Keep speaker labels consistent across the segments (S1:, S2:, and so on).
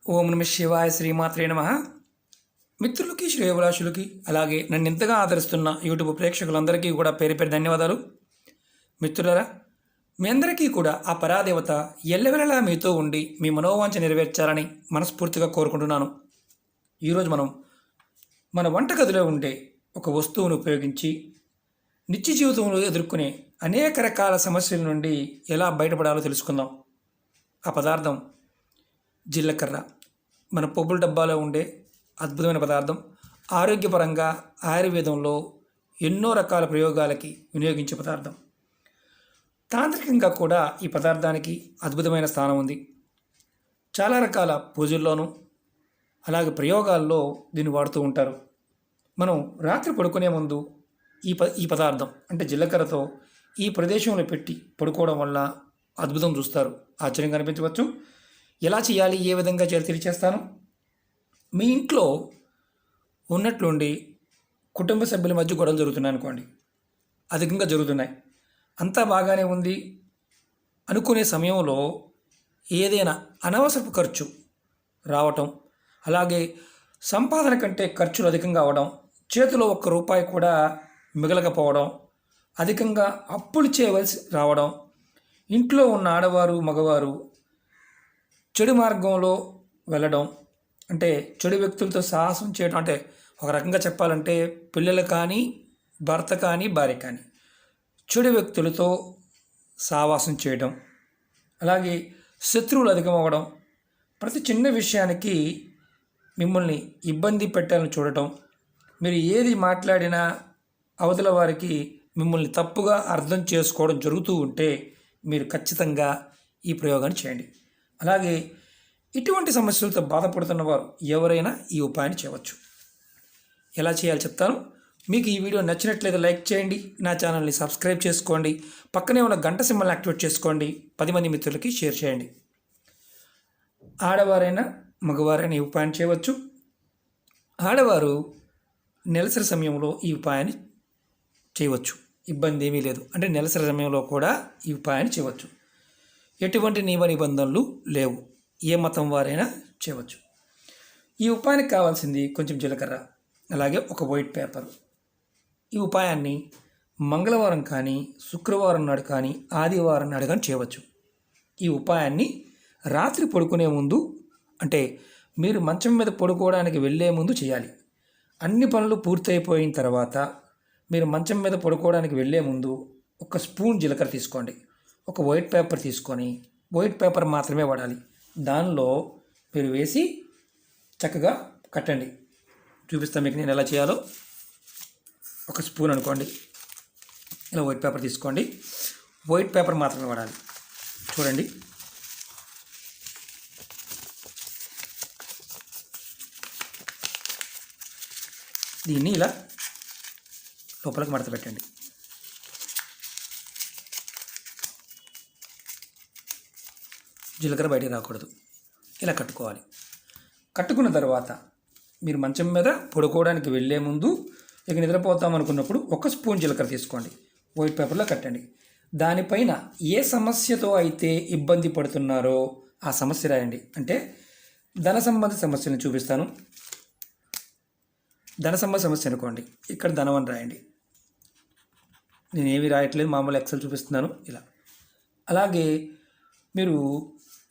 S1: ఓం నమ శివాయ శ్రీమాత్రే నమ. మిత్రులకి శ్రేయభిలాషులకి అలాగే నన్ను ఇంతగా ఆదరిస్తున్న యూట్యూబ్ ప్రేక్షకులందరికీ కూడా పేరు పేరు ధన్యవాదాలు. మిత్రులరా, మీ అందరికీ కూడా ఆ పరాదేవత ఎల్లవెల్లలా మీతో ఉండి మీ మనోవాంఛ నెరవేర్చాలని మనస్ఫూర్తిగా కోరుకుంటున్నాను. ఈరోజు మనం మన వంటగదిలో ఉండే ఒక వస్తువును ఉపయోగించి నిత్య జీవితంలో ఎదుర్కొనే అనేక రకాల సమస్యల నుండి ఎలా బయటపడాలో తెలుసుకుందాం. ఆ పదార్థం జీలకర్ర. మన పప్పుల డబ్బాలో ఉండే అద్భుతమైన పదార్థం. ఆరోగ్యపరంగా ఆయుర్వేదంలో ఎన్నో రకాల ప్రయోగాలకి వినియోగించే పదార్థం. తాంత్రికంగా కూడా ఈ పదార్థానికి అద్భుతమైన స్థానం ఉంది. చాలా రకాల పూజల్లోనూ అలాగే ప్రయోగాల్లో దీన్ని వాడుతూ ఉంటారు. మనం రాత్రి పడుకునే ముందు ఈ పదార్థం అంటే జీలకర్రతో ఈ ప్రదేశంలో పెట్టి పడుకోవడం వల్ల అద్భుతం చూస్తారు. ఆశ్చర్యంగా అనిపించవచ్చు. ఎలా చేయాలి, ఏ విధంగా చేయాలి తెలియచేస్తాను. మీ ఇంట్లో ఉన్నట్లుండి కుటుంబ సభ్యుల మధ్య గొడవలు జరుగుతున్నాయి అనుకోండి, అధికంగా జరుగుతున్నాయి, అంతా బాగానే ఉంది అనుకునే సమయంలో ఏదైనా అనవసరపు ఖర్చు రావటం, అలాగే సంపాదన కంటే ఖర్చులు అధికంగా అవడం, చేతిలో ఒక్క రూపాయి కూడా మిగలకపోవడం, అధికంగా అప్పులు చేయవలసి రావడం, ఇంట్లో ఉన్న ఆడవారు మగవారు చెడు మార్గంలో వెళ్ళడం, అంటే చెడు వ్యక్తులతో సాహసం చేయడం, అంటే ఒక రకంగా చెప్పాలంటే పిల్లలు కానీ భర్త కానీ భార్య కానీ చెడు వ్యక్తులతో సావాసం చేయడం, అలాగే శత్రువులు అధికమవ్వడం, ప్రతి చిన్న విషయానికి మిమ్మల్ని ఇబ్బంది పెట్టాలని చూడటం, మీరు ఏది మాట్లాడినా అవతల వారికి మిమ్మల్ని తప్పుగా అర్థం చేసుకోవడం జరుగుతూ ఉంటే మీరు ఖచ్చితంగా ఈ ప్రయోగాన్ని చేయండి. అలాగే ఇటువంటి సమస్యలతో బాధపడుతున్న వారు ఎవరైనా ఈ ఉపాయాన్ని చేయవచ్చు. ఎలా చేయాలో చెప్తాను. మీకు ఈ వీడియో నచ్చినట్లయితే లైక్ చేయండి, నా ఛానల్ని సబ్స్క్రైబ్ చేసుకోండి, పక్కనే ఉన్న గంట సింబల్ని యాక్టివేట్ చేసుకోండి, 10 మంది మిత్రులకి షేర్ చేయండి. ఆడవారైనా మగవారైనా ఈ ఉపాయాన్ని చేయవచ్చు. ఆడవారు నెలసరి సమయంలో ఈ ఉపాయాన్ని చేయవచ్చు, ఇబ్బంది ఏమీ లేదు. అంటే నెలసరి సమయంలో కూడా ఈ ఉపాయాన్ని చేయవచ్చు. ఎటువంటి నియమ నిబంధనలు లేవు, ఏ మతం వారైనా చేయవచ్చు. ఈ ఉపాయానికి కావాల్సింది కొంచెం జీలకర్ర, అలాగే ఒక వైట్ పేపర్. ఈ ఉపాయాన్ని మంగళవారం కానీ శుక్రవారం నాడు కానీ ఆదివారం నాడు కానీ చేయవచ్చు. ఈ ఉపాయాన్ని రాత్రి పడుకునే ముందు, అంటే మీరు మంచం మీద పడుకోవడానికి వెళ్ళే ముందు చేయాలి. అన్ని పనులు పూర్తయిపోయిన తర్వాత మీరు మంచం మీద పడుకోవడానికి వెళ్ళే ముందు ఒక స్పూన్ జీలకర్ర తీసుకోండి, ఒక వైట్ పేపర్ తీసుకొని, వైట్ పేపర్ మాత్రమే వాడాలి, దానిలో మీరు వేసి చక్కగా కట్టండి. చూపిస్తాను మీకు నేను ఎలా చేయాలో. ఒక స్పూన్ అనుకోండి, ఇలా వైట్ పేపర్ తీసుకోండి, వైట్ పేపర్ మాత్రమే వాడాలి. చూడండి, దీన్ని ఇలా లోపలికి మడత పెట్టండి. జీలకర్ర బయటికి రాకూడదు, ఇలా కట్టుకోవాలి. కట్టుకున్న తర్వాత మీరు మంచం మీద పడుకోవడానికి వెళ్ళే ముందు, ఇక నిద్రపోతాం అనుకున్నప్పుడు ఒక స్పూన్ జీలకర్ర తీసుకోండి, వైట్ పేపర్లో కట్టండి. దానిపైన ఏ సమస్యతో అయితే ఇబ్బంది పడుతున్నారో ఆ సమస్య రాయండి. అంటే ధన సంబంధ సమస్యలను చూపిస్తాను. ధన సంబంధ సమస్య అనుకోండి, ఇక్కడ ధనం అని రాయండి. నేనేమి రాయట్లేదు, మామూలు ఎక్సెల్ చూపిస్తున్నాను ఇలా. అలాగే మీరు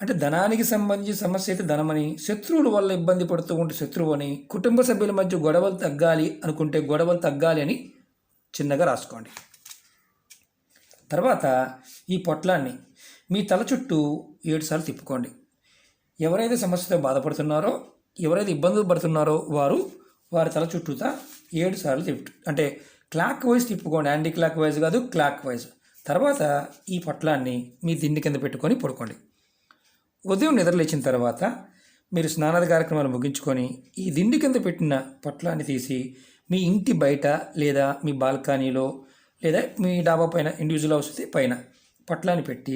S1: అంటే ధనానికి సంబంధించిన సమస్య అయితే ధనమని, శత్రువుల వల్ల ఇబ్బంది పడుతూ ఉంటే శత్రువు అని, కుటుంబ సభ్యుల మధ్య గొడవలు తగ్గాలి అనుకుంటే గొడవలు తగ్గాలి అని చిన్నగా రాసుకోండి. తర్వాత ఈ పొట్లాన్ని మీ తల చుట్టూ 7 సార్లు తిప్పుకోండి. ఎవరైతే సమస్యతో బాధపడుతున్నారో, ఎవరైతే ఇబ్బందులు పడుతున్నారో వారి తల చుట్టూతా 7 సార్లు అంటే క్లాక్ వైజ్ తిప్పుకోండి, యాంటీ క్లాక్ వైజ్ కాదు, క్లాక్ వైజ్. తర్వాత ఈ పొట్లాన్ని మీ దిండి కింద పెట్టుకొని పడుకోండి. ఉదయం నిద్రలేచిన తర్వాత మీరు స్నానాది కార్యక్రమాలు ముగించుకొని ఈ దిండి కింద పెట్టిన పొట్లాన్ని తీసి మీ ఇంటి బయట లేదా మీ బాల్కనీలో లేదా మీ డాబా పైన, ఇండివిజువల్ హౌస్ అయితే పైన పొట్లాన్ని పెట్టి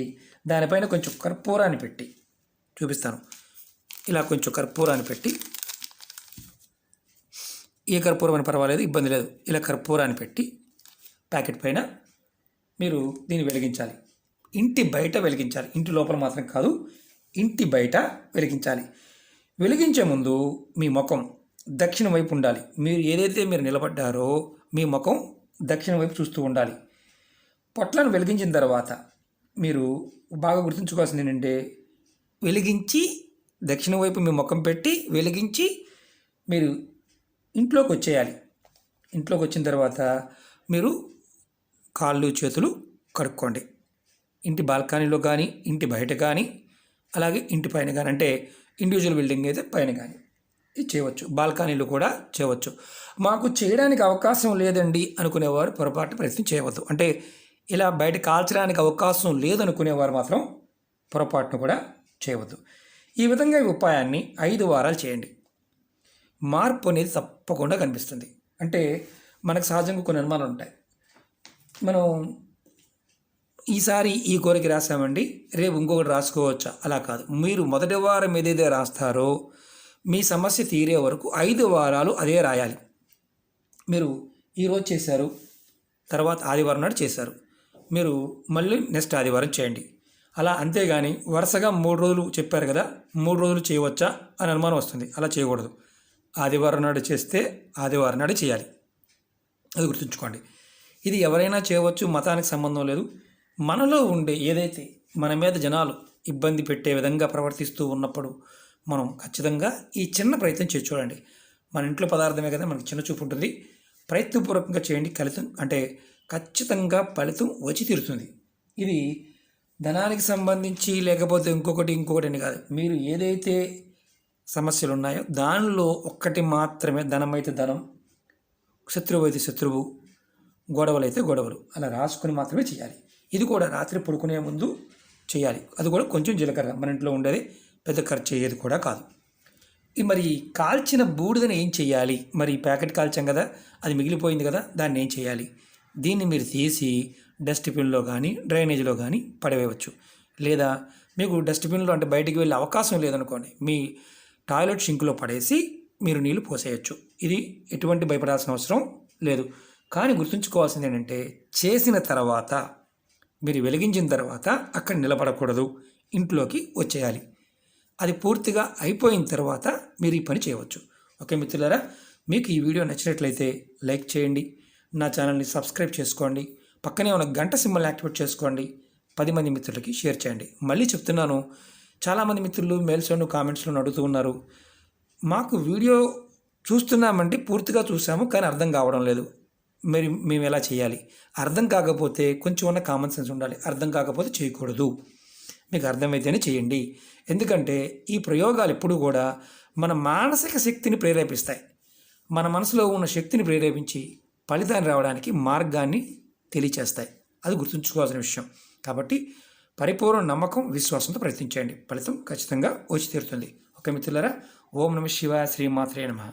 S1: దానిపైన కొంచెం కర్పూరాన్ని పెట్టి చూపిస్తాను. ఇలా కొంచెం కర్పూరాన్ని పెట్టి, ఏ కర్పూరం అని పర్వాలేదు, ఇబ్బంది లేదు, ఇలా కర్పూరాన్ని పెట్టి ప్యాకెట్ పైన మీరు దీన్ని వెలిగించాలి. ఇంటి బయట వెలిగించాలి, ఇంటి లోపల మాత్రం కాదు, ఇంటి బయట వెలిగించాలి. వెలిగించే ముందు మీ ముఖం దక్షిణ వైపు ఉండాలి. మీరు నిలబడ్డారో మీ ముఖం దక్షిణ వైపు చూస్తూ ఉండాలి. పొట్లను వెలిగించిన తర్వాత మీరు బాగా గుర్తుంచుకోవాల్సింది ఏంటంటే, వెలిగించి దక్షిణ వైపు మీ ముఖం పెట్టి వెలిగించి మీరు ఇంట్లోకి వచ్చేయాలి. ఇంట్లోకి వచ్చిన తర్వాత మీరు కాళ్ళు చేతులు కడుక్కోండి. ఇంటి బాల్కనీలో కానీ, ఇంటి బయట కానీ, అలాగే ఇంటి పైన కానీ, అంటే ఇండివిజువల్ బిల్డింగ్ అయితే పైన కానీ ఇది చేయవచ్చు. బాల్కనీలు కూడా చేయవచ్చు. మాకు చేయడానికి అవకాశం లేదండి అనుకునేవారు పొరపాటు ప్రయత్నం చేయవద్దు. అంటే ఇలా బయట కాల్చడానికి అవకాశం లేదనుకునేవారు మాత్రం పొరపాటును కూడా చేయవద్దు. ఈ విధంగా ఈ ఉపాయాన్ని 5 వారాలు చేయండి. మార్పు అనేది తప్పకుండా కనిపిస్తుంది. అంటే మనకు సహజంగా కొన్ని అనుమానాలు ఉంటాయి. మనం ఈసారి ఈ కోరిక రాసామండి, రేపు ఇంకొకటి రాసుకోవచ్చా? అలా కాదు. మీరు మొదటి వారం ఏదైతే రాస్తారో మీ సమస్య తీరే వరకు 5 వారాలు అదే రాయాలి. మీరు ఈరోజు చేశారు, తర్వాత ఆదివారం నాడు చేశారు, మీరు మళ్ళీ నెక్స్ట్ ఆదివారం చేయండి. అలా అంతేగాని వరుసగా 3 రోజులు చెప్పారు కదా, 3 రోజులు చేయవచ్చా అని అనుమానం వస్తుంది. అలా చేయకూడదు. ఆదివారం నాడు చేస్తే ఆదివారం నాడు చేయాలి. అది గుర్తుంచుకోండి. ఇది ఎవరైనా చేయవచ్చు, మతానికి సంబంధం లేదు. మనలో ఉండే ఏదైతే మన మీద జనాలు ఇబ్బంది పెట్టే విధంగా ప్రవర్తిస్తూ ఉన్నప్పుడు మనం ఖచ్చితంగా ఈ చిన్న ప్రయత్నం చేసి చూడండి. మన ఇంట్లో పదార్థమే కదా, మనకి చిన్న చూపు ఉంటుంది. ప్రయత్నపూర్వకంగా చేయండి. ఖచ్చితంగా ఫలితం వచ్చి తీరుతుంది. ఇది ధనానికి సంబంధించి లేకపోతే ఇంకొకటి అని కాదు. మీరు ఏదైతే సమస్యలు ఉన్నాయో దానిలో ఒక్కటి మాత్రమే, ధనమైతే ధనం, శత్రువు అయితే శత్రువు, గొడవలు అయితే గొడవలు, అలా రాసుకొని మాత్రమే చేయాలి. ఇది కూడా రాత్రి పడుకునే ముందు చేయాలి. అది కూడా కొంచెం జీలకర్ర, మన ఇంట్లో ఉండేది, పెద్ద ఖర్చు అయ్యేది కూడా కాదు. మరి కాల్చిన బూడిదని ఏం చేయాలి? మరి ప్యాకెట్ కాల్చాం కదా, అది మిగిలిపోయింది కదా, దాన్ని ఏం చేయాలి? దీన్ని మీరు తీసి డస్ట్బిన్లో కానీ డ్రైనేజీలో కానీ పడవేయవచ్చు. లేదా మీకు డస్ట్బిన్లో అంటే బయటికి వెళ్ళే అవకాశం లేదనుకోండి, మీ టాయిలెట్ షింక్లో పడేసి మీరు నీళ్లు పోసేయచ్చు. ఇది ఎటువంటి భయపడాల్సిన అవసరం లేదు. కానీ గుర్తుంచుకోవాల్సింది ఏంటంటే, చేసిన తర్వాత మీరు వెలిగించిన తర్వాత అక్కడ నిలబడకూడదు, ఇంట్లోకి వచ్చేయాలి. అది పూర్తిగా అయిపోయిన తర్వాత మీరు ఈ పని చేయవచ్చు. ఓకే మిత్రులారా, మీకు ఈ వీడియో నచ్చినట్లయితే లైక్ చేయండి, నా ఛానల్ని సబ్స్క్రైబ్ చేసుకోండి, పక్కనే ఉన్న గంట సింబల్ని యాక్టివేట్ చేసుకోండి, 10 మంది మిత్రులకి షేర్ చేయండి. మళ్ళీ చెప్తున్నాను, చాలామంది మిత్రులు మెయిల్స్లోను కామెంట్స్లోను అడుగుతూ ఉన్నారు, మాకు వీడియో చూస్తున్నామంటే పూర్తిగా చూసాము కానీ అర్థం కావడం లేదు, మేము ఎలా చేయాలి? అర్థం కాకపోతే కొంచెం ఉన్న కామన్ సెన్స్ ఉండాలి. అర్థం కాకపోతే చేయకూడదు. మీకు అర్థమైతేనే చేయండి. ఎందుకంటే ఈ ప్రయోగాలు ఎప్పుడు కూడా మన మానసిక శక్తిని ప్రేరేపిస్తాయి. మన మనసులో ఉన్న శక్తిని ప్రేరేపించి ఫలితాన్ని రావడానికి మార్గాన్ని తెలియచేస్తాయి. అది గుర్తుంచుకోవాల్సిన విషయం. కాబట్టి పరిపూర్ణ నమ్మకం, విశ్వాసంతో ప్రయత్నించండి. ఫలితం ఖచ్చితంగా వచ్చి తీరుతుంది. ఓకే మిత్రులారా, ఓం నమః శివాయ, శ్రీమాత్రే నమః.